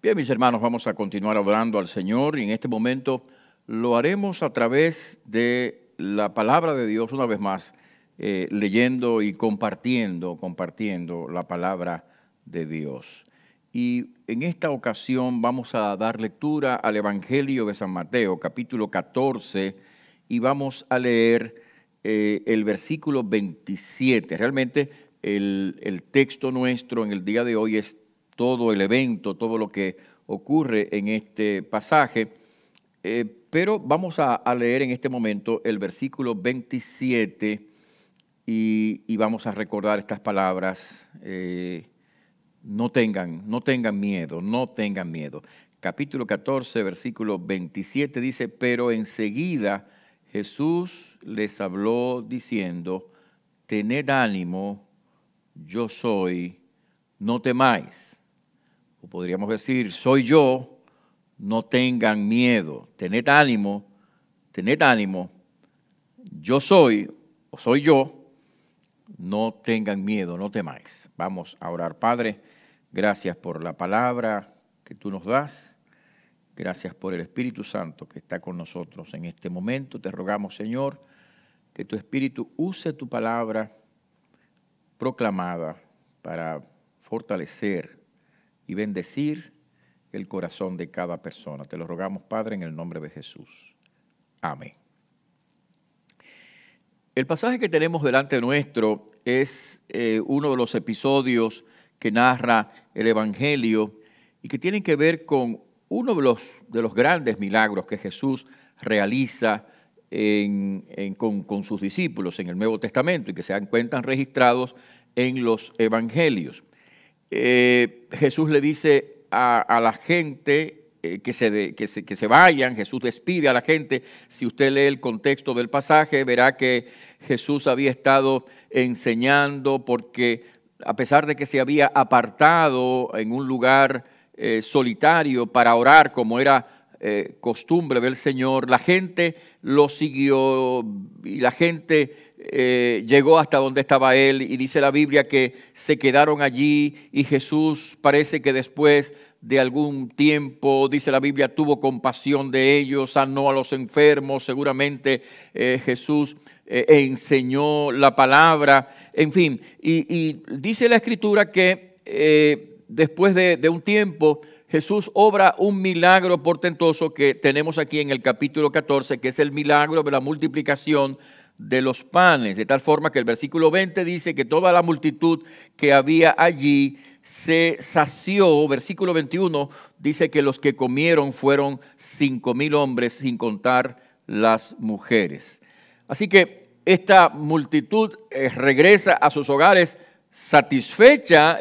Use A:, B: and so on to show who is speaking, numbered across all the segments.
A: Bien, mis hermanos, vamos a continuar adorando al Señor y en este momento lo haremos a través de la palabra de Dios, una vez más, leyendo y compartiendo la palabra de Dios. Y en esta ocasión vamos a dar lectura al Evangelio de San Mateo, capítulo 14, y vamos a leer el versículo 27. Realmente el texto nuestro en el día de hoy es todo el evento, todo lo que ocurre en este pasaje, pero vamos a leer en este momento el versículo 27 y vamos a recordar estas palabras. No tengan miedo, no tengan miedo. Capítulo 14, versículo 27 dice: pero enseguida Jesús les habló diciendo: tened ánimo, yo soy, no temáis. O podríamos decir: soy yo, no tengan miedo. Tened ánimo, yo soy, o soy yo, no tengan miedo, no temáis. Vamos a orar. Padre, gracias por la palabra que tú nos das. Gracias por el Espíritu Santo que está con nosotros en este momento. Te rogamos, Señor, que tu Espíritu use tu palabra proclamada para fortalecer y bendecir el corazón de cada persona. Te lo rogamos, Padre, en el nombre de Jesús. Amén. El pasaje que tenemos delante nuestro es uno de los episodios que narra el Evangelio y que tienen que ver con uno de los grandes milagros que Jesús realiza con sus discípulos en el Nuevo Testamento y que se encuentran registrados en los Evangelios. Jesús le dice a la gente que se vayan. Jesús despide a la gente. Si usted lee el contexto del pasaje, verá que Jesús había estado enseñando porque a pesar de que se había apartado en un lugar solitario para orar, como era costumbre del Señor, la gente lo siguió y la gente llegó hasta donde estaba él, y dice la Biblia que se quedaron allí, y Jesús parece que después de algún tiempo, dice la Biblia, tuvo compasión de ellos, sanó a los enfermos, seguramente Jesús enseñó la palabra, en fin, y dice la Escritura que después de un tiempo Jesús obra un milagro portentoso que tenemos aquí en el capítulo 14, que es el milagro de la multiplicación de los panes, de tal forma que el versículo 20 dice que toda la multitud que había allí se sació. Versículo 21 dice que los que comieron fueron 5,000 hombres, sin contar las mujeres. Así que esta multitud regresa a sus hogares satisfecha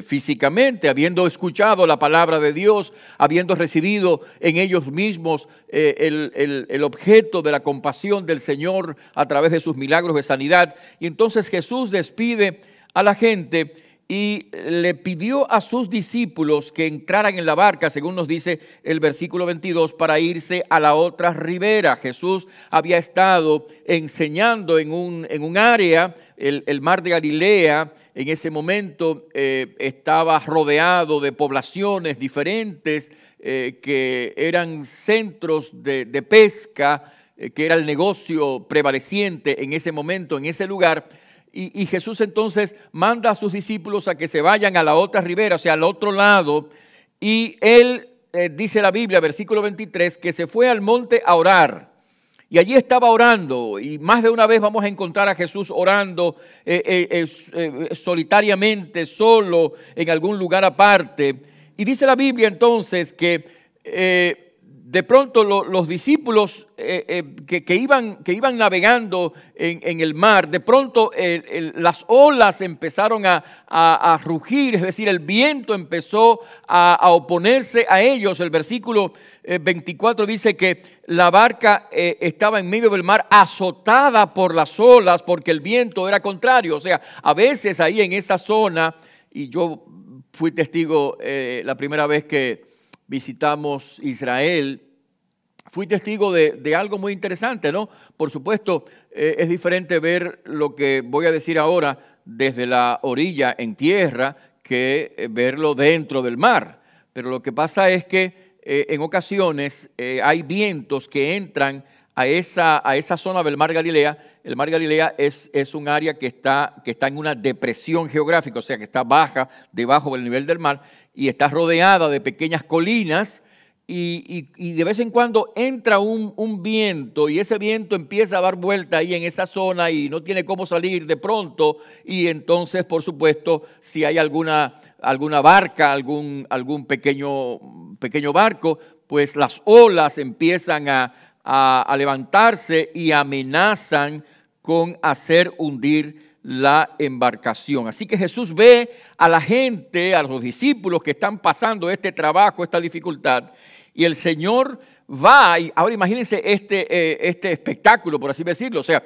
A: físicamente, habiendo escuchado la palabra de Dios, habiendo recibido en ellos mismos el objeto de la compasión del Señor a través de sus milagros de sanidad. Y entonces Jesús despide a la gente y le pidió a sus discípulos que entraran en la barca, según nos dice el versículo 22, para irse a la otra ribera. Jesús había estado enseñando en un área, el mar de Galilea. En ese momento estaba rodeado de poblaciones diferentes que eran centros de pesca, que era el negocio prevaleciente en ese momento, en ese lugar. Y Jesús entonces manda a sus discípulos a que se vayan a la otra ribera, o sea, al otro lado. Y él, dice la Biblia, versículo 23, que se fue al monte a orar. Y allí estaba orando, y más de una vez vamos a encontrar a Jesús orando solitariamente, solo, en algún lugar aparte. Y dice la Biblia entonces que de pronto los discípulos que iban navegando en el mar, de pronto las olas empezaron a rugir, es decir, el viento empezó a oponerse a ellos. El versículo 24 dice que la barca estaba en medio del mar azotada por las olas porque el viento era contrario. O sea, a veces ahí en esa zona, y yo fui testigo la primera vez que visitamos Israel, fui testigo de algo muy interesante, ¿no? Por supuesto, es diferente ver lo que voy a decir ahora desde la orilla en tierra que verlo dentro del mar. pero lo que pasa es que en ocasiones hay vientos que entran a esa zona del mar Galilea. El mar Galilea es un área que está en una depresión geográfica, o sea que está baja, debajo del nivel del mar, y está rodeada de pequeñas colinas, y de vez en cuando entra un viento, y ese viento empieza a dar vuelta ahí en esa zona y no tiene cómo salir de pronto, y entonces, por supuesto, si hay alguna barca, algún pequeño barco, pues las olas empiezan a levantarse y amenazan con hacer hundir la embarcación. Así que Jesús ve a la gente, a los discípulos que están pasando este trabajo, esta dificultad, y el Señor va, y ahora imagínense este espectáculo, por así decirlo, o sea,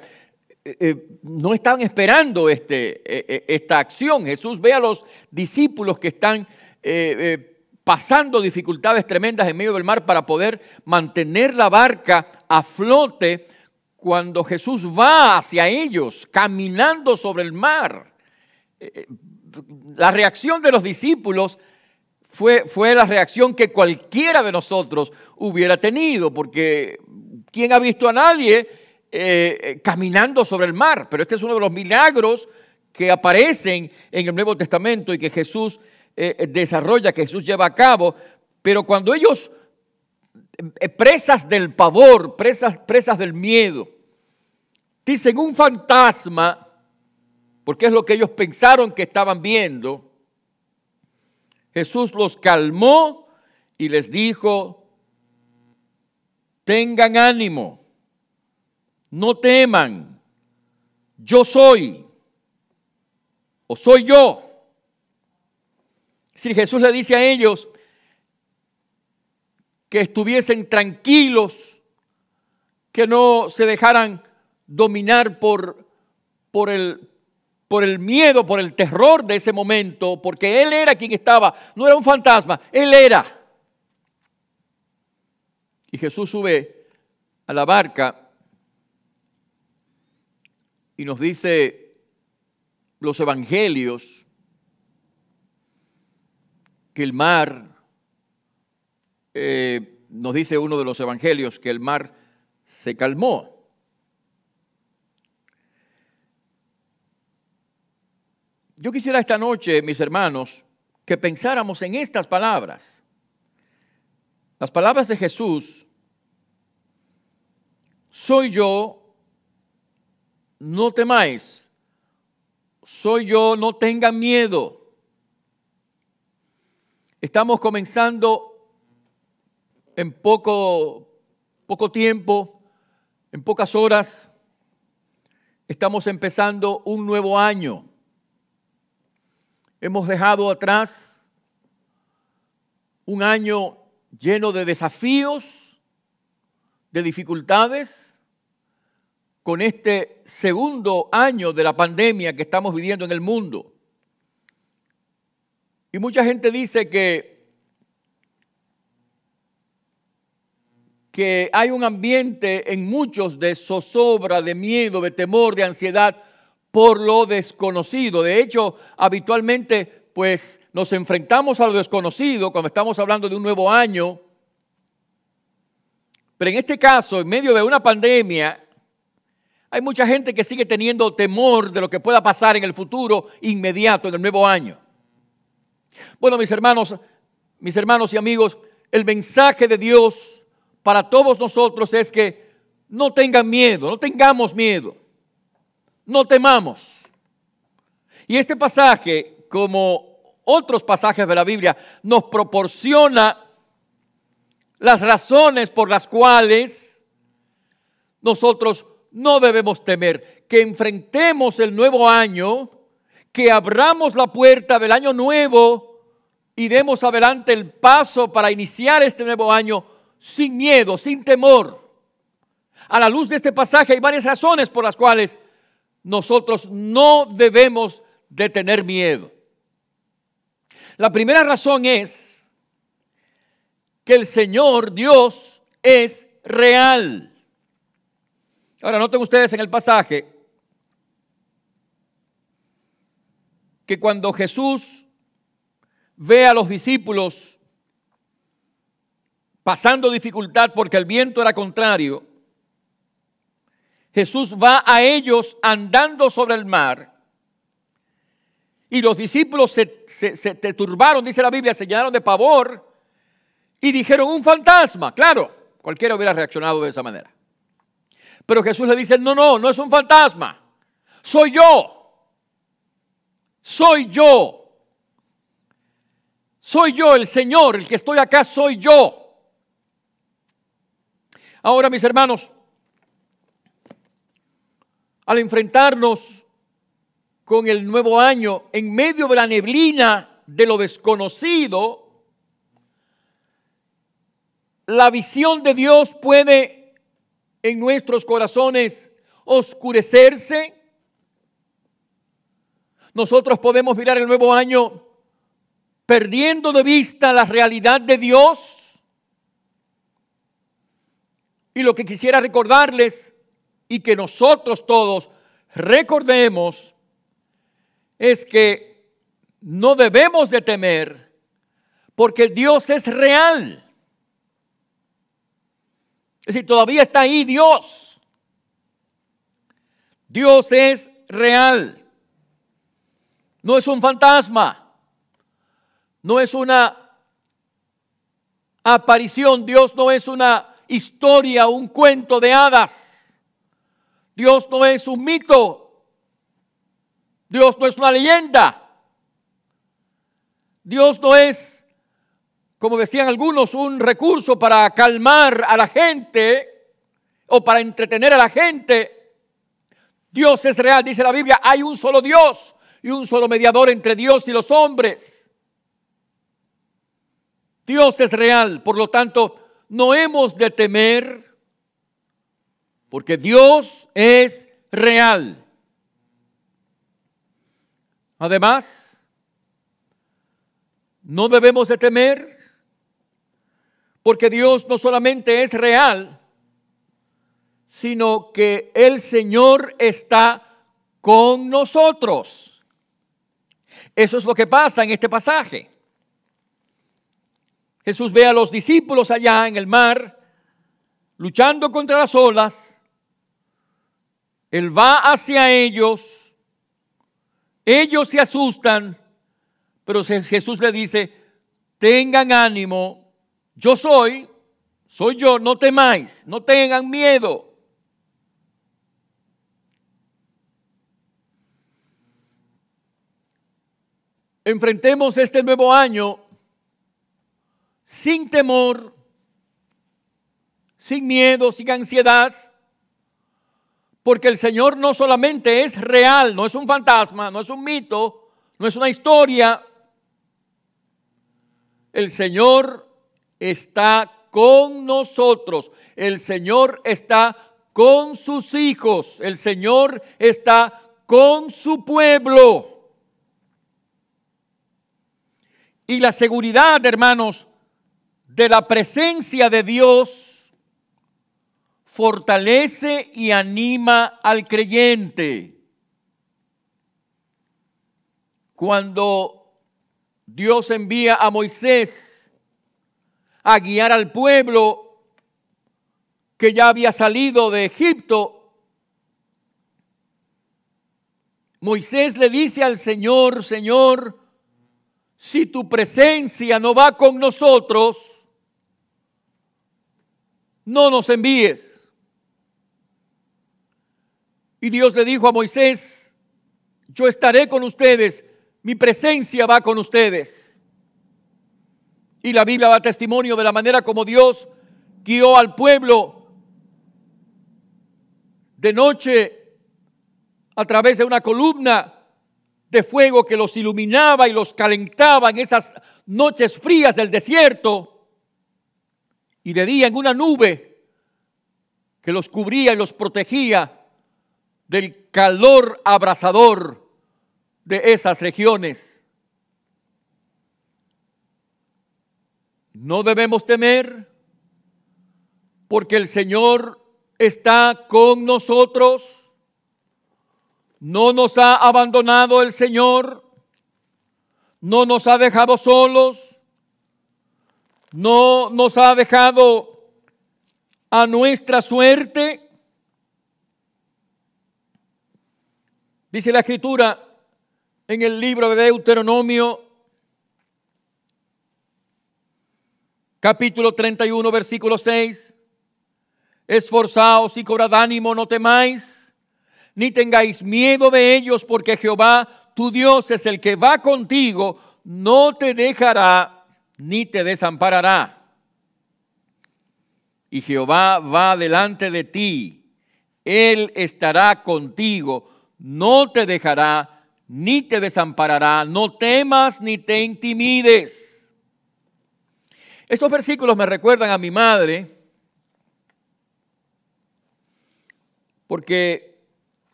A: no estaban esperando esta acción. Jesús ve a los discípulos que están pasando dificultades tremendas en medio del mar para poder mantener la barca a flote, cuando Jesús va hacia ellos caminando sobre el mar. La reacción de los discípulos fue la reacción que cualquiera de nosotros hubiera tenido, porque ¿quién ha visto a nadie caminando sobre el mar? Pero este es uno de los milagros que aparecen en el Nuevo Testamento y que Jesús desarrolla, que Jesús lleva a cabo. Pero cuando ellos, presas del pavor, presas del miedo, dicen un fantasma, porque es lo que ellos pensaron que estaban viendo, Jesús los calmó y les dijo: tengan ánimo, no teman, yo soy, o soy yo. Si Jesús le dice a ellos que estuviesen tranquilos, que no se dejaran dominar por el miedo, por el terror de ese momento, porque Él era quien estaba, no era un fantasma, Él era. Y Jesús sube a la barca y nos dice los evangelios que el mar, nos dice uno de los evangelios, que el mar se calmó. Yo quisiera esta noche, mis hermanos, que pensáramos en estas palabras. Las palabras de Jesús: soy yo, no temáis. Soy yo, no tengan miedo. Estamos comenzando en poco tiempo, en pocas horas, estamos empezando un nuevo año. Hemos dejado atrás un año lleno de desafíos, de dificultades, con este segundo año de la pandemia que estamos viviendo en el mundo. Y mucha gente dice que hay un ambiente en muchos de zozobra, de miedo, de temor, de ansiedad por lo desconocido. De hecho, habitualmente, pues, nos enfrentamos a lo desconocido cuando estamos hablando de un nuevo año. Pero en este caso, en medio de una pandemia, hay mucha gente que sigue teniendo temor de lo que pueda pasar en el futuro inmediato, en el nuevo año. Bueno, mis hermanos y amigos, el mensaje de Dios para todos nosotros es que no tengan miedo, no tengamos miedo, no temamos. Y este pasaje, como otros pasajes de la Biblia, nos proporciona las razones por las cuales nosotros no debemos temer, que enfrentemos el nuevo año, que abramos la puerta del año nuevo y demos adelante el paso para iniciar este nuevo año sin miedo, sin temor. A la luz de este pasaje hay varias razones por las cuales nosotros no debemos de tener miedo. La primera razón es que el Señor Dios es real. Ahora, noten ustedes en el pasaje que cuando Jesús ve a los discípulos pasando dificultad porque el viento era contrario, Jesús va a ellos andando sobre el mar y los discípulos se turbaron, dice la Biblia, se llenaron de pavor y dijeron un fantasma. Claro, cualquiera hubiera reaccionado de esa manera. Pero Jesús le dice, no es un fantasma, soy yo. Soy yo el Señor, el que estoy acá soy yo. Ahora, mis hermanos, al enfrentarnos con el nuevo año en medio de la neblina de lo desconocido, la visión de Dios puede en nuestros corazones oscurecerse. Nosotros podemos mirar el nuevo año perdiendo de vista la realidad de Dios. Y lo que quisiera recordarles y que nosotros todos recordemos es que no debemos de temer porque Dios es real. Es decir, todavía está ahí Dios. Dios es real. No es un fantasma. No es una aparición. Dios no es una historia, un cuento de hadas. Dios no es un mito. Dios no es una leyenda. Dios no es, como decían algunos, un recurso para calmar a la gente o para entretener a la gente. Dios es real, dice la Biblia, hay un solo Dios y un solo mediador entre Dios y los hombres. Dios es real, por lo tanto, no hemos de temer porque Dios es real. Además, no debemos de temer porque Dios no solamente es real, sino que el Señor está con nosotros. Eso es lo que pasa en este pasaje. Jesús ve a los discípulos allá en el mar, luchando contra las olas. Él va hacia ellos. Ellos se asustan, pero Jesús le dice, tengan ánimo, yo soy yo, no temáis, no tengan miedo. Enfrentemos este nuevo año sin temor, sin miedo, sin ansiedad, porque el Señor no solamente es real, no es un fantasma, no es un mito, no es una historia. El Señor está con nosotros, el Señor está con sus hijos, el Señor está con su pueblo. Y la seguridad, hermanos, de la presencia de Dios fortalece y anima al creyente. Cuando Dios envía a Moisés a guiar al pueblo que ya había salido de Egipto, Moisés le dice al Señor, Señor, si tu presencia no va con nosotros, no nos envíes. Y Dios le dijo a Moisés, yo estaré con ustedes, mi presencia va con ustedes. Y la Biblia da testimonio de la manera como Dios guió al pueblo de noche a través de una columna de fuego que los iluminaba y los calentaba en esas noches frías del desierto, y de día en una nube que los cubría y los protegía del calor abrasador de esas regiones. No debemos temer porque el Señor está con nosotros. No nos ha abandonado el Señor, no nos ha dejado solos. no nos ha dejado a nuestra suerte. Dice la Escritura en el libro de Deuteronomio, capítulo 31, versículo 6. Esforzaos y cobrad ánimo, no temáis, ni tengáis miedo de ellos, porque Jehová tu Dios es el que va contigo, no te dejará ni te desamparará. Y Jehová va delante de ti, Él estará contigo, no te dejará ni te desamparará, no temas ni te intimides. Estos versículos me recuerdan a mi madre, porque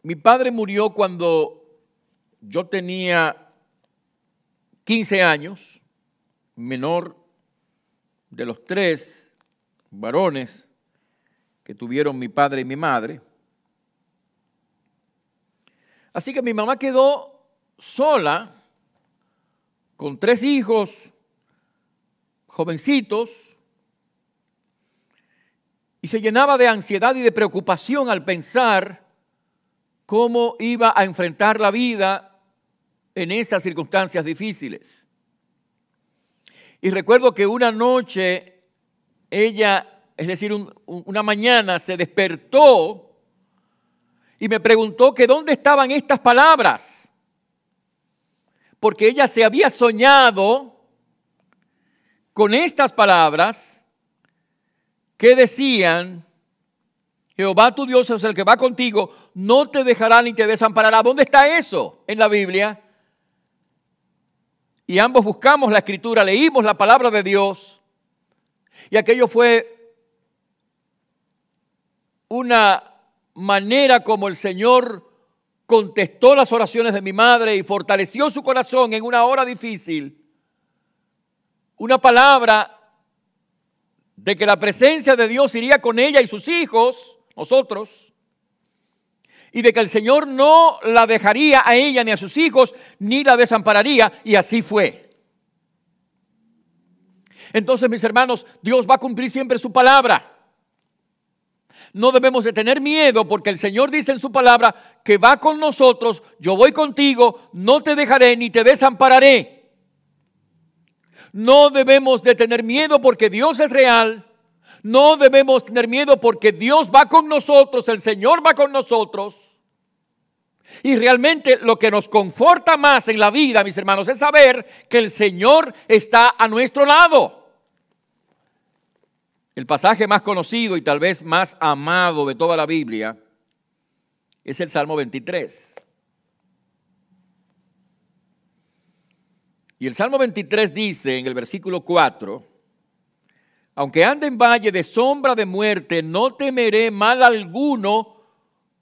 A: mi padre murió cuando yo tenía 15 años, menor de los 3 varones que tuvieron mi padre y mi madre. Así que mi mamá quedó sola con 3 hijos jovencitos y se llenaba de ansiedad y de preocupación al pensar cómo iba a enfrentar la vida en esas circunstancias difíciles. Y recuerdo que una noche ella, es decir, una mañana se despertó y me preguntó que dónde estaban estas palabras, porque ella se había soñado con estas palabras que decían: Jehová tu Dios es el que va contigo, no te dejará ni te desamparará. ¿Dónde está eso en la Biblia? Y ambos buscamos la Escritura, leímos la palabra de Dios, y aquello fue una manera como el Señor contestó las oraciones de mi madre y fortaleció su corazón en una hora difícil. Una palabra de que la presencia de Dios iría con ella y sus hijos, nosotros, y de que el Señor no la dejaría a ella ni a sus hijos, ni la desampararía, y así fue. Entonces, mis hermanos, Dios va a cumplir siempre su palabra. No debemos de tener miedo, porque el Señor dice en su palabra que va con nosotros, yo voy contigo, no te dejaré ni te desampararé. No debemos de tener miedo porque Dios es real. No debemos tener miedo porque Dios va con nosotros, el Señor va con nosotros. Y realmente lo que nos conforta más en la vida, mis hermanos, es saber que el Señor está a nuestro lado. El pasaje más conocido y tal vez más amado de toda la Biblia es el Salmo 23. Y el Salmo 23 dice en el versículo 4: aunque ande en valle de sombra de muerte, no temeré mal alguno,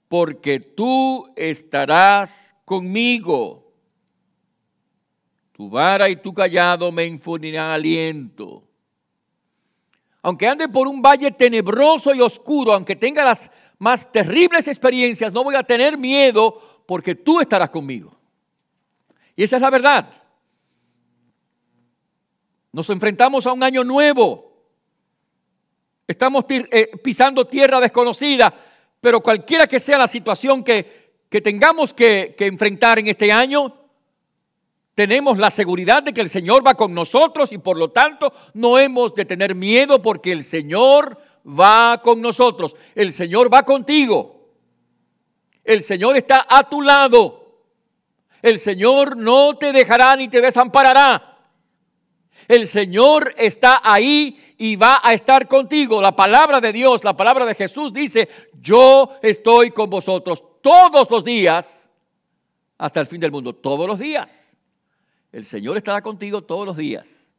A: porque tú estarás conmigo. Tu vara y tu callado me infundirán aliento. Aunque ande por un valle tenebroso y oscuro, aunque tenga las más terribles experiencias, no voy a tener miedo, porque tú estarás conmigo. Y esa es la verdad. Nos enfrentamos a un año nuevo. Estamos pisando tierra desconocida, pero cualquiera que sea la situación que tengamos que enfrentar en este año, tenemos la seguridad de que el Señor va con nosotros y por lo tanto no hemos de tener miedo, porque el Señor va con nosotros. El Señor va contigo. El Señor está a tu lado. El Señor no te dejará ni te desamparará. El Señor está ahí y va a estar contigo. La palabra de Dios, la palabra de Jesús dice: yo estoy con vosotros todos los días hasta el fin del mundo. Todos los días. El Señor estará contigo todos los días.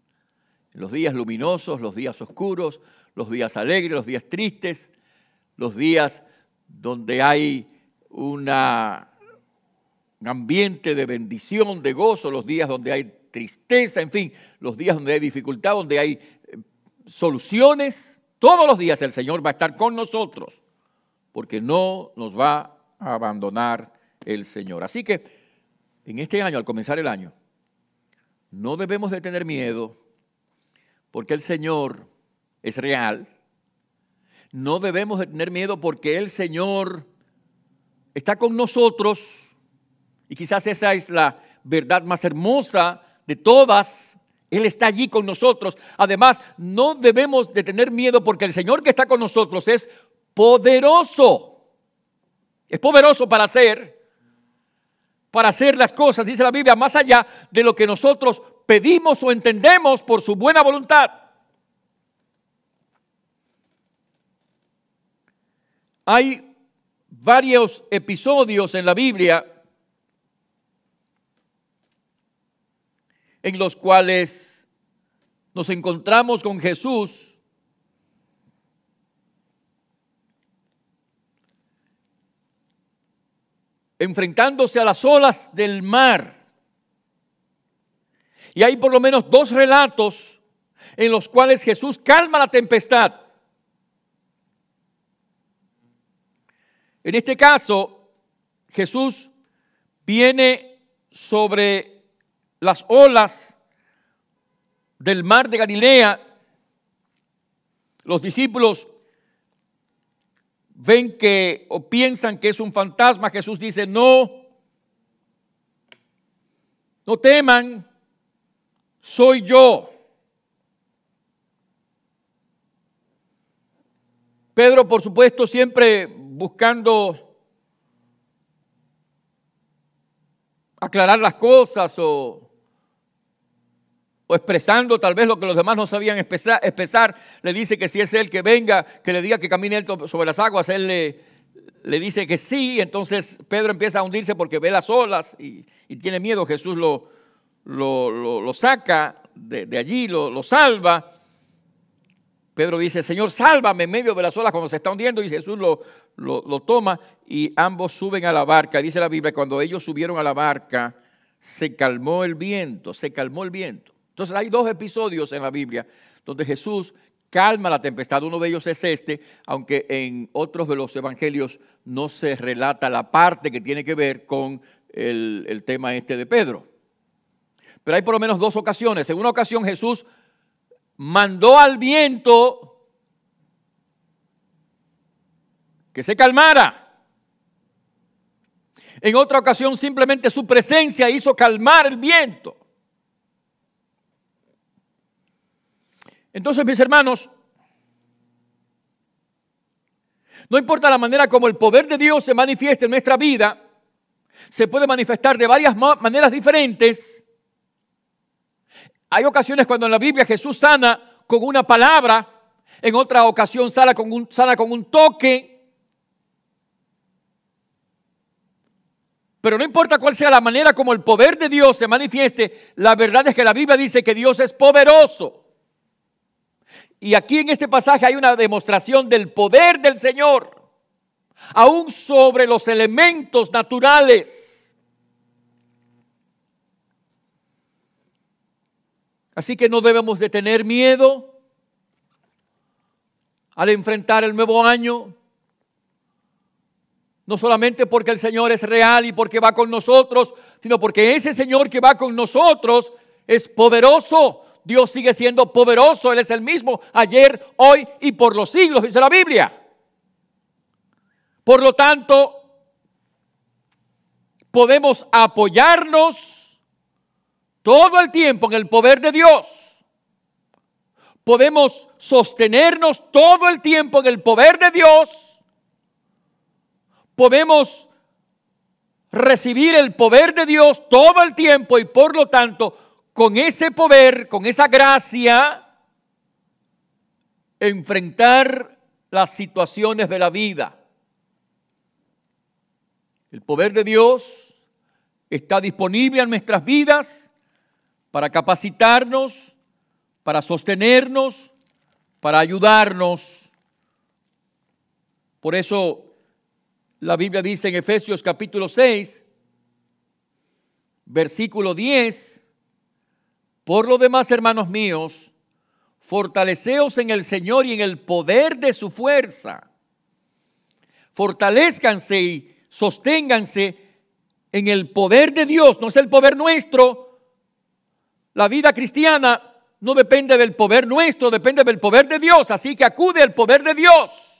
A: Los días luminosos, los días oscuros, los días alegres, los días tristes, los días donde hay un ambiente de bendición, de gozo, los días donde hay tristeza, en fin, los días donde hay dificultad, donde hay soluciones. Todos los días el Señor va a estar con nosotros, porque no nos va a abandonar el Señor. Así que en este año, al comenzar el año, no debemos de tener miedo, porque el Señor es real. No debemos de tener miedo porque el Señor está con nosotros. Y quizás esa es la verdad más hermosa de todas. Él está allí con nosotros. Además, no debemos de tener miedo porque el Señor que está con nosotros es poderoso. Es poderoso para hacer las cosas, dice la Biblia, más allá de lo que nosotros pedimos o entendemos por su buena voluntad. Hay varios episodios en la Biblia en los cuales nos encontramos con Jesús enfrentándose a las olas del mar. Y hay por lo menos 2 relatos en los cuales Jesús calma la tempestad. En este caso, Jesús viene sobre las olas del mar de Galilea. Los discípulos ven que o piensan que es un fantasma. Jesús dice, no teman, soy yo. Pedro, por supuesto, siempre buscando aclarar las cosas o expresando tal vez lo que los demás no sabían expresar, le dice que si es él que venga, que le diga que camine él sobre las aguas, él le dice que sí. Entonces Pedro empieza a hundirse porque ve las olas y tiene miedo. Jesús lo saca de allí, lo salva. Pedro dice, Señor, sálvame en medio de las olas cuando se está hundiendo, y Jesús lo toma y ambos suben a la barca. Dice la Biblia, cuando ellos subieron a la barca, se calmó el viento. Entonces hay 2 episodios en la Biblia donde Jesús calma la tempestad. Uno de ellos es este, aunque en otros de los evangelios no se relata la parte que tiene que ver con el tema este de Pedro. Pero hay por lo menos 2 ocasiones. En una ocasión Jesús mandó al viento que se calmara. En otra ocasión simplemente su presencia hizo calmar el viento. Entonces, mis hermanos, no importa la manera como el poder de Dios se manifieste en nuestra vida, se puede manifestar de varias maneras diferentes. Hay ocasiones cuando en la Biblia Jesús sana con una palabra, en otra ocasión sana con un toque. Pero no importa cuál sea la manera como el poder de Dios se manifieste, la verdad es que la Biblia dice que Dios es poderoso. Y aquí en este pasaje hay una demostración del poder del Señor, aún sobre los elementos naturales. Así que no debemos de tener miedo al enfrentar el nuevo año. No solamente porque el Señor es real y porque va con nosotros, sino porque ese Señor que va con nosotros es poderoso. Dios sigue siendo poderoso, Él es el mismo ayer, hoy y por los siglos, dice la Biblia. Por lo tanto, podemos apoyarnos todo el tiempo en el poder de Dios. Podemos sostenernos todo el tiempo en el poder de Dios. Podemos recibir el poder de Dios todo el tiempo y por lo tanto, con ese poder, con esa gracia, enfrentar las situaciones de la vida. El poder de Dios está disponible en nuestras vidas para capacitarnos, para sostenernos, para ayudarnos. Por eso la Biblia dice en Efesios capítulo 6, versículo 10, por lo demás, hermanos míos, fortaleceos en el Señor y en el poder de su fuerza. Fortalézcanse y sosténganse en el poder de Dios, no es el poder nuestro. La vida cristiana no depende del poder nuestro, depende del poder de Dios. Así que acude al poder de Dios.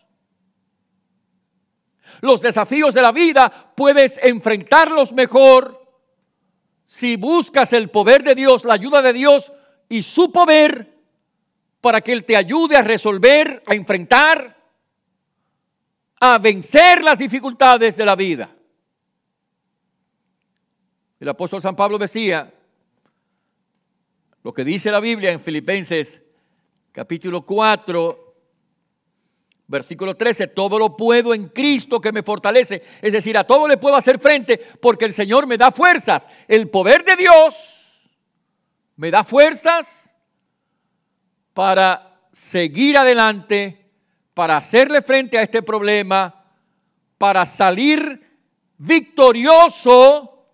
A: Los desafíos de la vida puedes enfrentarlos mejor si buscas el poder de Dios, la ayuda de Dios y su poder para que Él te ayude a resolver, a enfrentar, a vencer las dificultades de la vida. El apóstol San Pablo decía lo que dice la Biblia en Filipenses capítulo 4, versículo 13, todo lo puedo en Cristo que me fortalece. Es decir, a todo le puedo hacer frente porque el Señor me da fuerzas. El poder de Dios me da fuerzas para seguir adelante, para hacerle frente a este problema, para salir victorioso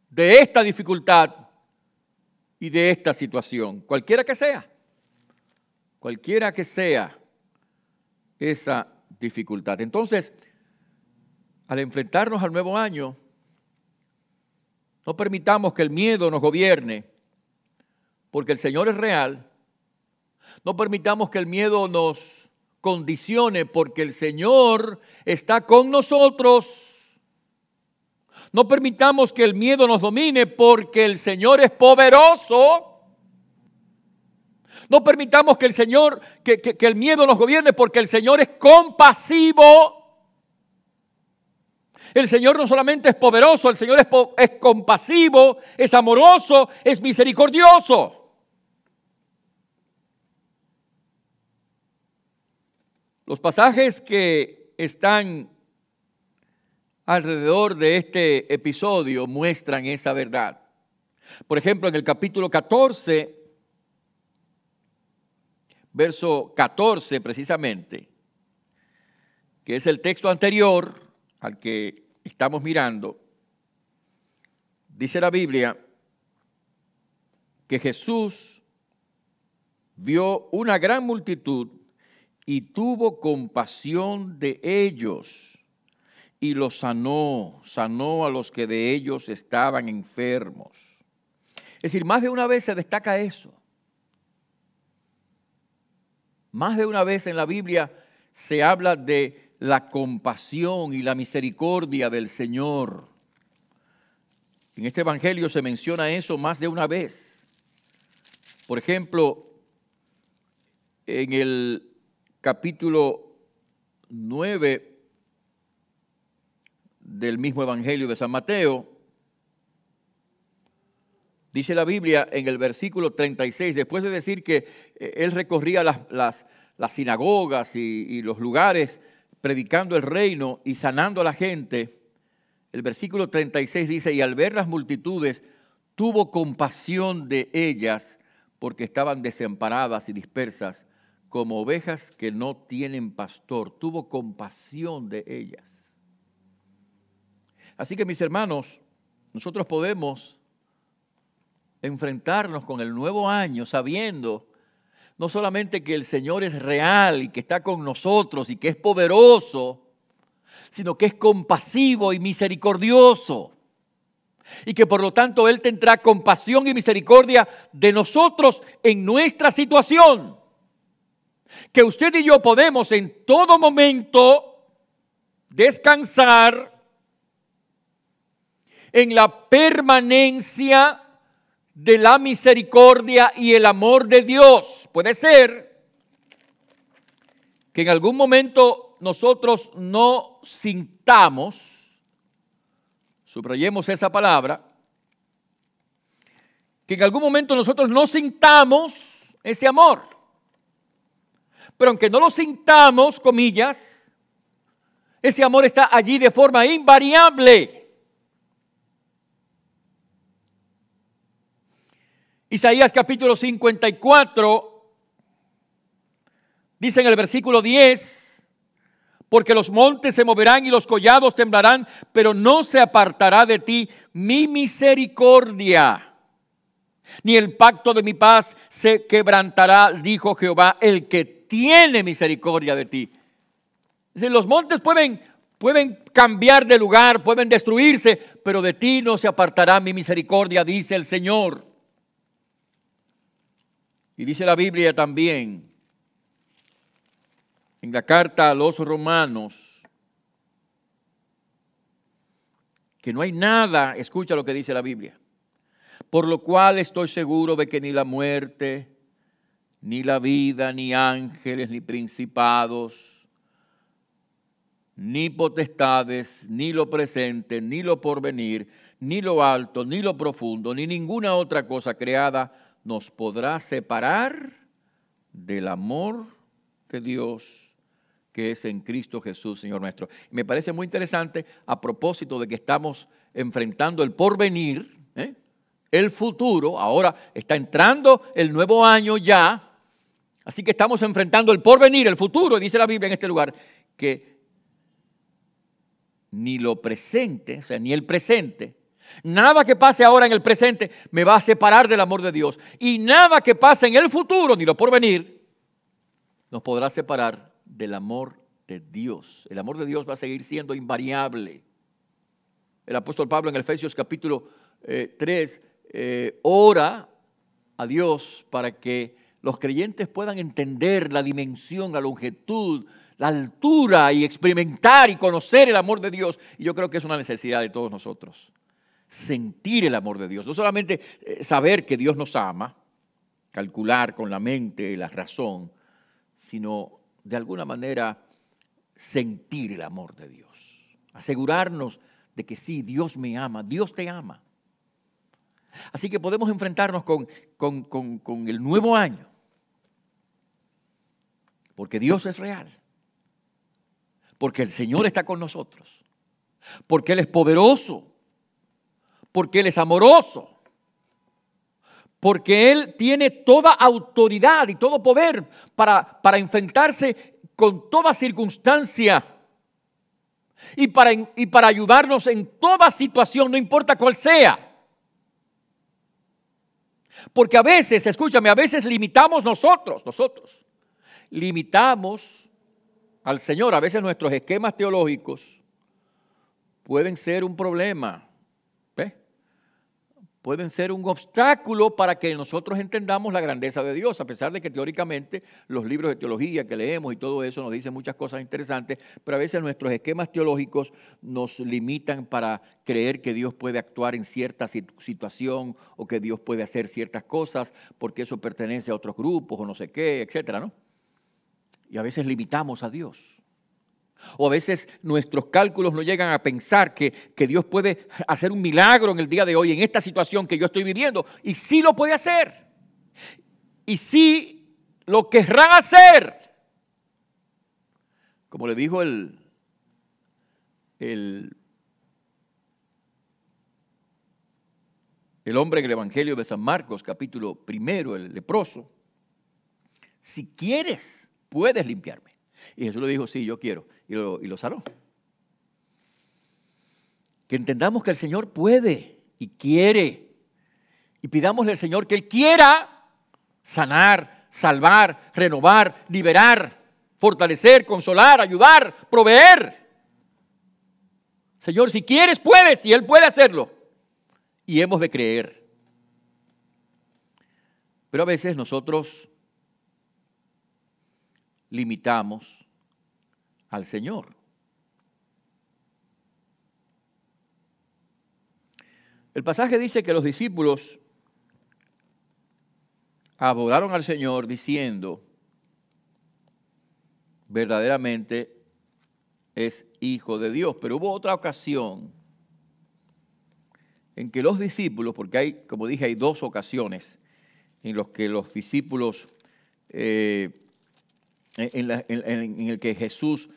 A: de esta dificultad y de esta situación, cualquiera que sea esa dificultad. Entonces, al enfrentarnos al nuevo año, no permitamos que el miedo nos gobierne, porque el Señor es real. No permitamos que el miedo nos condicione, porque el Señor está con nosotros. No permitamos que el miedo nos domine, porque el Señor es poderoso. No permitamos que el miedo nos gobierne, porque el Señor es compasivo. El Señor no solamente es poderoso, el Señor es compasivo, es amoroso, es misericordioso. Los pasajes que están alrededor de este episodio muestran esa verdad. Por ejemplo, en el capítulo 14, verso 14 precisamente, que es el texto anterior al que estamos mirando, dice la Biblia que Jesús vio una gran multitud y tuvo compasión de ellos y los sanó a los que de ellos estaban enfermos. Es decir, más de una vez se destaca eso. Más de una vez en la Biblia se habla de la compasión y la misericordia del Señor. En este evangelio se menciona eso más de una vez. Por ejemplo, en el capítulo 9 del mismo evangelio de San Mateo, dice la Biblia en el versículo 36, después de decir que él recorría las sinagogas y los lugares predicando el reino y sanando a la gente, el versículo 36 dice, y al ver las multitudes, tuvo compasión de ellas porque estaban desamparadas y dispersas como ovejas que no tienen pastor. Tuvo compasión de ellas. Así que mis hermanos, nosotros podemos enfrentarnos con el nuevo año sabiendo no solamente que el Señor es real y que está con nosotros y que es poderoso, sino que es compasivo y misericordioso. Y que por lo tanto Él tendrá compasión y misericordia de nosotros en nuestra situación. Que usted y yo podemos en todo momento descansar en la permanencia de la misericordia y el amor de Dios. Puede ser que en algún momento nosotros no sintamos, subrayemos esa palabra, que en algún momento nosotros no sintamos ese amor. Pero aunque no lo sintamos, comillas, ese amor está allí de forma invariable. Isaías capítulo 54 dice en el versículo 10, porque los montes se moverán y los collados temblarán, pero no se apartará de ti mi misericordia, ni el pacto de mi paz se quebrantará, dijo Jehová, el que tiene misericordia de ti. Es decir, los montes pueden cambiar de lugar, pueden destruirse, pero de ti no se apartará mi misericordia, dice el Señor. Y dice la Biblia también, en la carta a los Romanos, que no hay nada, escucha lo que dice la Biblia, por lo cual estoy seguro de que ni la muerte, ni la vida, ni ángeles, ni principados, ni potestades, ni lo presente, ni lo porvenir, ni lo alto, ni lo profundo, ni ninguna otra cosa creada nos podrá separar del amor de Dios que es en Cristo Jesús, Señor nuestro. Me parece muy interesante a propósito de que estamos enfrentando el porvenir, el futuro. Ahora está entrando el nuevo año ya, así que estamos enfrentando el porvenir, el futuro. Dice la Biblia en este lugar que ni lo presente, o sea, ni el presente, nada que pase ahora en el presente me va a separar del amor de Dios. Y nada que pase en el futuro, ni lo porvenir, nos podrá separar del amor de Dios. El amor de Dios va a seguir siendo invariable. El apóstol Pablo en Efesios capítulo 3 ora a Dios para que los creyentes puedan entender la dimensión, la longitud, la altura y experimentar y conocer el amor de Dios. Y yo creo que es una necesidad de todos nosotros. Sentir el amor de Dios. No solamente saber que Dios nos ama, calcular con la mente y la razón, sino de alguna manera sentir el amor de Dios. Asegurarnos de que sí, Dios me ama, Dios te ama. Así que podemos enfrentarnos con el nuevo año. Porque Dios es real. Porque el Señor está con nosotros. Porque Él es poderoso. Porque Él es amoroso. Porque Él tiene toda autoridad y todo poder para enfrentarse con toda circunstancia y para ayudarnos en toda situación, no importa cuál sea. Porque a veces, escúchame, a veces limitamos nosotros limitamos al Señor. A veces nuestros esquemas teológicos pueden ser un problema. Pueden ser un obstáculo para que nosotros entendamos la grandeza de Dios, a pesar de que teóricamente los libros de teología que leemos y todo eso nos dicen muchas cosas interesantes, pero a veces nuestros esquemas teológicos nos limitan para creer que Dios puede actuar en cierta situación o que Dios puede hacer ciertas cosas porque eso pertenece a otros grupos o no sé qué, etcétera, ¿no? Y a veces limitamos a Dios. O a veces nuestros cálculos no llegan a pensar que Dios puede hacer un milagro en el día de hoy, en esta situación que yo estoy viviendo. Y sí lo puede hacer. Y sí lo querrá hacer. Como le dijo el hombre en el Evangelio de San Marcos, capítulo 1, el leproso. Si quieres, puedes limpiarme. Y Jesús le dijo, sí, yo quiero. Y lo sanó. Que entendamos que el Señor puede y quiere. Y pidámosle al Señor que Él quiera sanar, salvar, renovar, liberar, fortalecer, consolar, ayudar, proveer. Señor, si quieres, puedes, y Él puede hacerlo. Y hemos de creer. Pero a veces nosotros limitamos al Señor. El pasaje dice que los discípulos adoraron al Señor diciendo, verdaderamente es Hijo de Dios. Pero hubo otra ocasión en que los discípulos, porque hay, como dije, hay dos ocasiones en las que los discípulos, en el que Jesús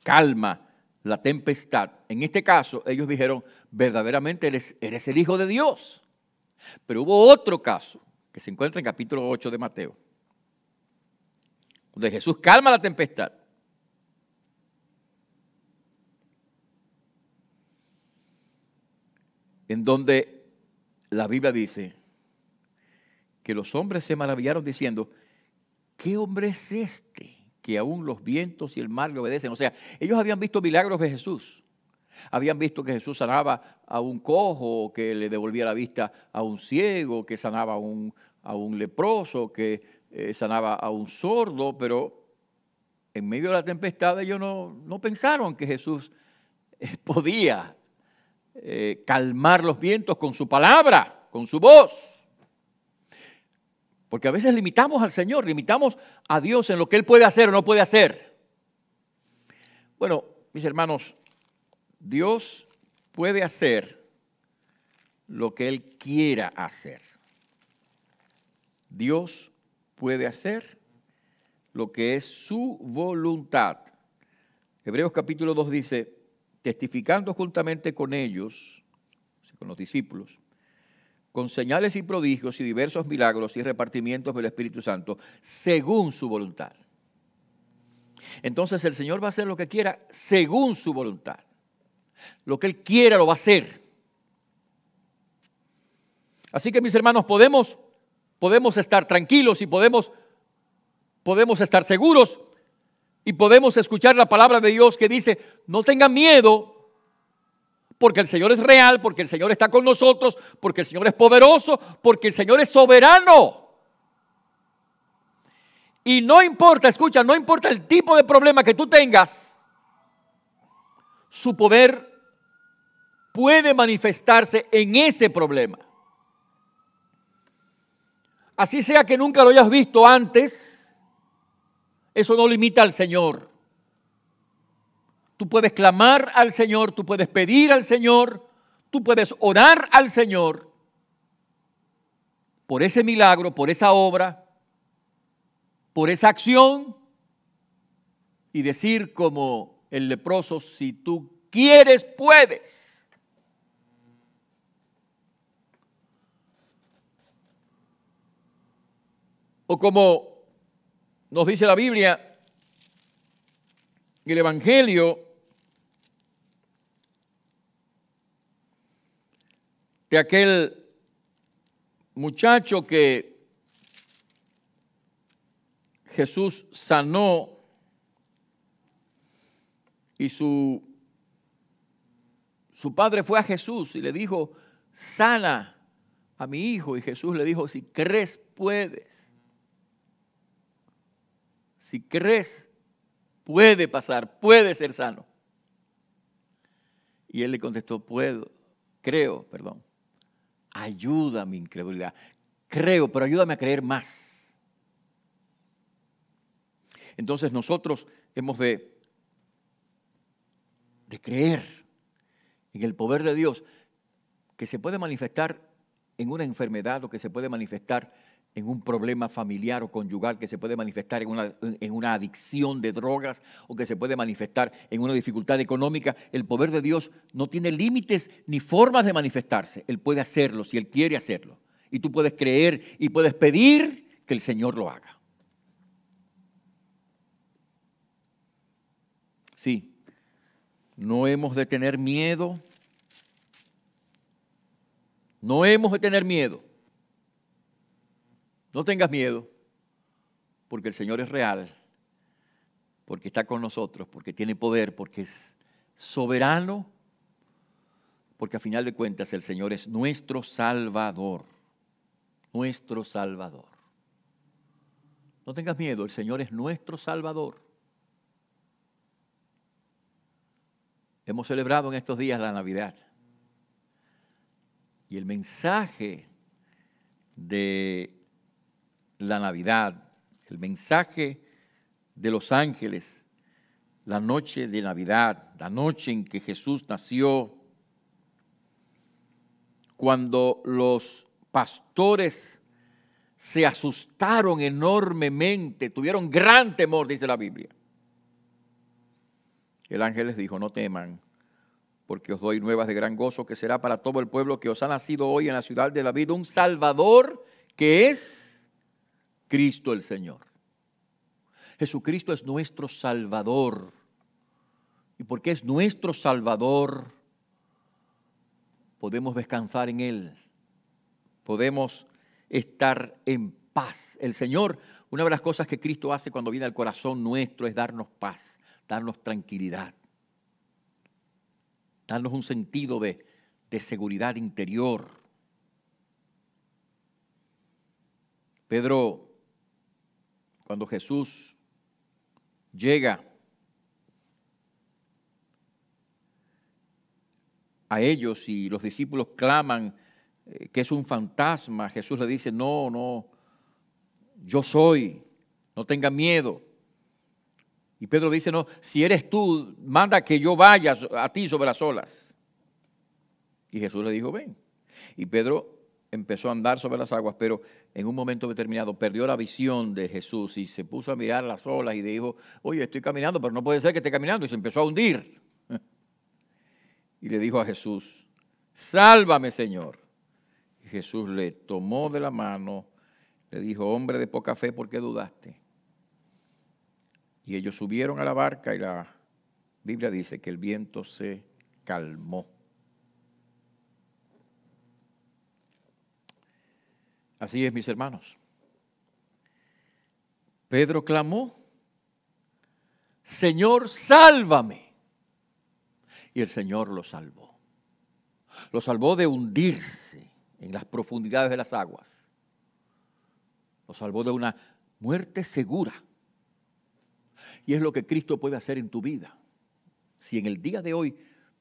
A: calma la tempestad. En este caso, ellos dijeron, verdaderamente eres el Hijo de Dios. Pero hubo otro caso, que se encuentra en capítulo 8 de Mateo, donde Jesús calma la tempestad. En donde la Biblia dice que los hombres se maravillaron diciendo, ¿qué hombre es este que aún los vientos y el mar le obedecen? O sea, ellos habían visto milagros de Jesús. Habían visto que Jesús sanaba a un cojo, que le devolvía la vista a un ciego, que sanaba a un leproso, que sanaba a un sordo, pero en medio de la tempestad ellos no pensaron que Jesús podía calmar los vientos con su palabra, con su voz. Porque a veces limitamos al Señor, limitamos a Dios en lo que Él puede hacer o no puede hacer. Bueno, mis hermanos, Dios puede hacer lo que Él quiera hacer. Dios puede hacer lo que es su voluntad. Hebreos capítulo 2 dice, testificando juntamente con ellos, con los discípulos, con señales y prodigios y diversos milagros y repartimientos del Espíritu Santo, según su voluntad. Entonces el Señor va a hacer lo que quiera según su voluntad. Lo que Él quiera lo va a hacer. Así que mis hermanos, podemos estar tranquilos y podemos estar seguros y podemos escuchar la palabra de Dios que dice, no tengan miedo, porque el Señor es real, porque el Señor está con nosotros, porque el Señor es poderoso, porque el Señor es soberano. Y no importa, escucha, no importa el tipo de problema que tú tengas, su poder puede manifestarse en ese problema. Así sea que nunca lo hayas visto antes, eso no limita al Señor. Tú puedes clamar al Señor, tú puedes pedir al Señor, tú puedes orar al Señor por ese milagro, por esa obra, por esa acción y decir como el leproso, si tú quieres, puedes. O como nos dice la Biblia, en el Evangelio de aquel muchacho que Jesús sanó y su padre fue a Jesús y le dijo, sana a mi hijo. Y Jesús le dijo, si crees, puedes. Si crees, puede pasar, puede ser sano. Y él le contestó, creo. Ayuda a mi incredulidad. Creo, pero ayúdame a creer más. Entonces nosotros hemos de creer en el poder de Dios que se puede manifestar en una enfermedad o que se puede manifestar en un problema familiar o conyugal, que se puede manifestar en una adicción de drogas o que se puede manifestar en una dificultad económica. El poder de Dios no tiene límites ni formas de manifestarse. Él puede hacerlo si Él quiere hacerlo. Y tú puedes creer y puedes pedir que el Señor lo haga. Sí, no hemos de tener miedo. No hemos de tener miedo. No tengas miedo, porque el Señor es real, porque está con nosotros, porque tiene poder, porque es soberano, porque a final de cuentas el Señor es nuestro Salvador, nuestro Salvador. No tengas miedo, el Señor es nuestro Salvador. Hemos celebrado en estos días la Navidad y el mensaje de la Navidad, el mensaje de los ángeles, la noche de Navidad, la noche en que Jesús nació, cuando los pastores se asustaron enormemente, tuvieron gran temor, dice la Biblia. El ángel les dijo, no teman, porque os doy nuevas de gran gozo, que será para todo el pueblo, que os ha nacido hoy en la ciudad de David un Salvador, que es Cristo el Señor. Jesucristo es nuestro Salvador. Y porque es nuestro Salvador, podemos descansar en Él. Podemos estar en paz. El Señor, una de las cosas que Cristo hace cuando viene al corazón nuestro es darnos paz, darnos tranquilidad. darnos un sentido de seguridad interior. Pedro, cuando Jesús llega a ellos y los discípulos claman que es un fantasma, Jesús le dice, no, yo soy, no tengan miedo. Y Pedro dice, no, si eres tú, manda que yo vaya a ti sobre las olas. Y Jesús le dijo, ven. Y Pedro empezó a andar sobre las aguas, pero en un momento determinado perdió la visión de Jesús y se puso a mirar las olas y dijo, oye, estoy caminando, pero no puede ser que esté caminando. Y se empezó a hundir. Y le dijo a Jesús, sálvame, Señor. Y Jesús le tomó de la mano, le dijo, hombre de poca fe, ¿por qué dudaste? Y ellos subieron a la barca y la Biblia dice que el viento se calmó. Así es, mis hermanos. Pedro clamó, Señor, sálvame. Y el Señor lo salvó. Lo salvó de hundirse en las profundidades de las aguas. Lo salvó de una muerte segura. Y es lo que Cristo puede hacer en tu vida. Si en el día de hoy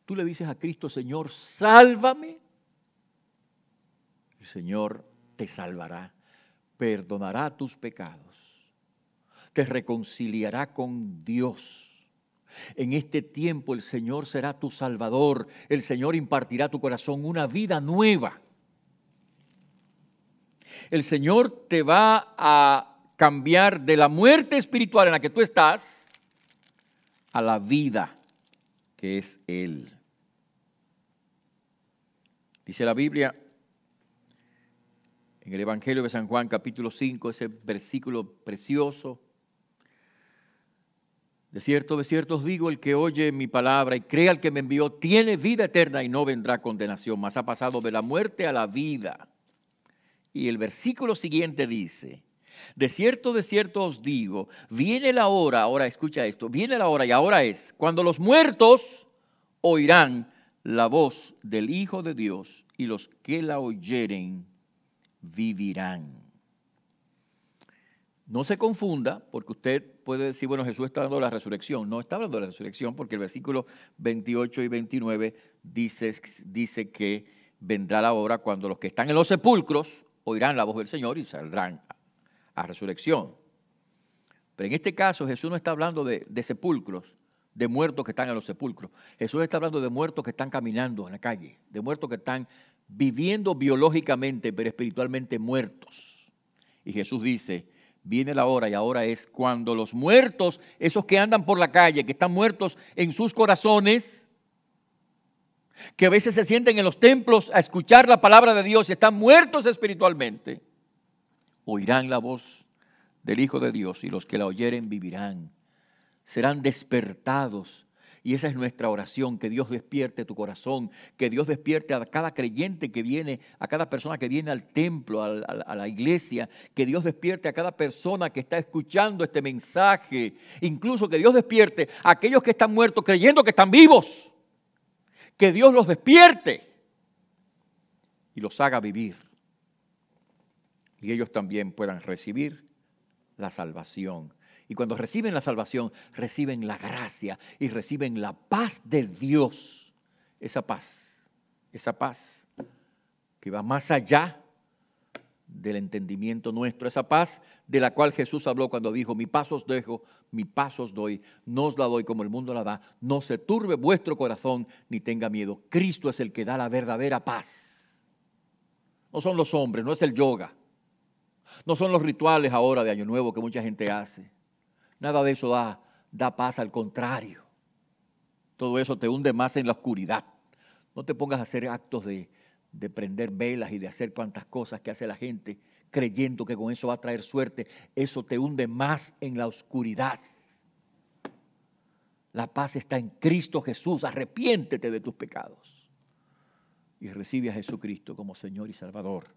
A: tú le dices a Cristo, Señor, sálvame, el Señor te salvará, perdonará tus pecados, te reconciliará con Dios. En este tiempo el Señor será tu Salvador, el Señor impartirá a tu corazón una vida nueva. El Señor te va a cambiar de la muerte espiritual en la que tú estás a la vida que es Él. Dice la Biblia en el Evangelio de San Juan, capítulo 5, ese versículo precioso. De cierto os digo, el que oye mi palabra y crea al que me envió, tiene vida eterna y no vendrá condenación, mas ha pasado de la muerte a la vida. Y el versículo siguiente dice, de cierto os digo, viene la hora, ahora escucha esto, viene la hora y ahora es, cuando los muertos oirán la voz del Hijo de Dios y los que la oyeren vivirán. No se confunda, porque usted puede decir, bueno, Jesús está hablando de la resurrección. No está hablando de la resurrección, porque el versículo 28 y 29 dice que vendrá la hora cuando los que están en los sepulcros oirán la voz del Señor y saldrán a resurrección. Pero en este caso Jesús no está hablando de sepulcros, de muertos que están en los sepulcros. Jesús está hablando de muertos que están caminando en la calle, de muertos que están viviendo biológicamente, pero espiritualmente muertos. Y Jesús dice, viene la hora y ahora es cuando los muertos, esos que andan por la calle, que están muertos en sus corazones, que a veces se sienten en los templos a escuchar la palabra de Dios y están muertos espiritualmente, oirán la voz del Hijo de Dios y los que la oyeren vivirán, serán despertados. Y esa es nuestra oración, que Dios despierte tu corazón, que Dios despierte a cada creyente que viene, a cada persona que viene al templo, a la iglesia, que Dios despierte a cada persona que está escuchando este mensaje, incluso que Dios despierte a aquellos que están muertos creyendo que están vivos, que Dios los despierte y los haga vivir. Y ellos también puedan recibir la salvación. Y cuando reciben la salvación, reciben la gracia y reciben la paz de Dios. Esa paz que va más allá del entendimiento nuestro. Esa paz de la cual Jesús habló cuando dijo, mi paz os dejo, mi paz os doy. No os la doy como el mundo la da. No se turbe vuestro corazón ni tenga miedo. Cristo es el que da la verdadera paz. No son los hombres, no es el yoga. No son los rituales ahora de Año Nuevo que mucha gente hace. Nada de eso da paz, al contrario. Todo eso te hunde más en la oscuridad. No te pongas a hacer actos de prender velas y de hacer cuantas cosas que hace la gente creyendo que con eso va a traer suerte. Eso te hunde más en la oscuridad. La paz está en Cristo Jesús. Arrepiéntete de tus pecados y recibe a Jesucristo como Señor y Salvador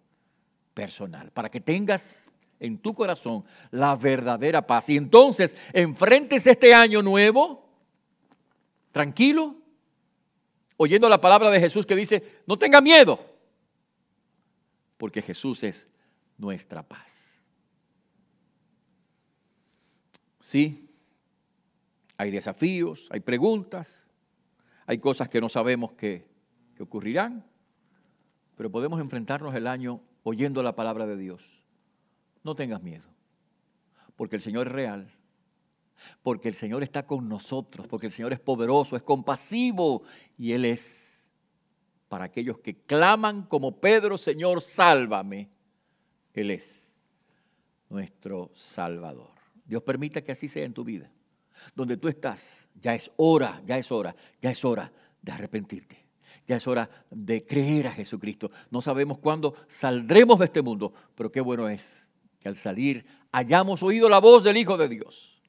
A: personal, para que tengas en tu corazón la verdadera paz. Y entonces enfrentes este año nuevo, tranquilo, oyendo la palabra de Jesús que dice, no tenga miedo, porque Jesús es nuestra paz. Sí, hay desafíos, hay preguntas, hay cosas que no sabemos que ocurrirán, pero podemos enfrentarnos el año oyendo la palabra de Dios. No tengas miedo, porque el Señor es real, porque el Señor está con nosotros, porque el Señor es poderoso, es compasivo y Él es para aquellos que claman como Pedro, Señor, sálvame. Él es nuestro Salvador. Dios permita que así sea en tu vida. Donde tú estás, ya es hora de arrepentirte. Ya es hora de creer a Jesucristo. No sabemos cuándo saldremos de este mundo, pero qué bueno es que al salir hayamos oído la voz del Hijo de Dios.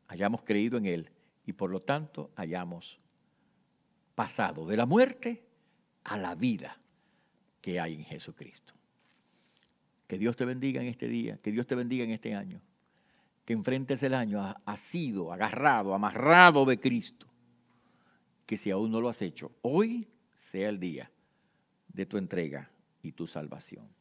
A: Hayamos creído en Él y por lo tanto hayamos pasado de la muerte a la vida que hay en Jesucristo. Que Dios te bendiga en este día, que Dios te bendiga en este año. Que enfrentes el año asido, agarrado, amarrado de Cristo. Que si aún no lo has hecho, hoy sea el día de tu entrega y tu salvación.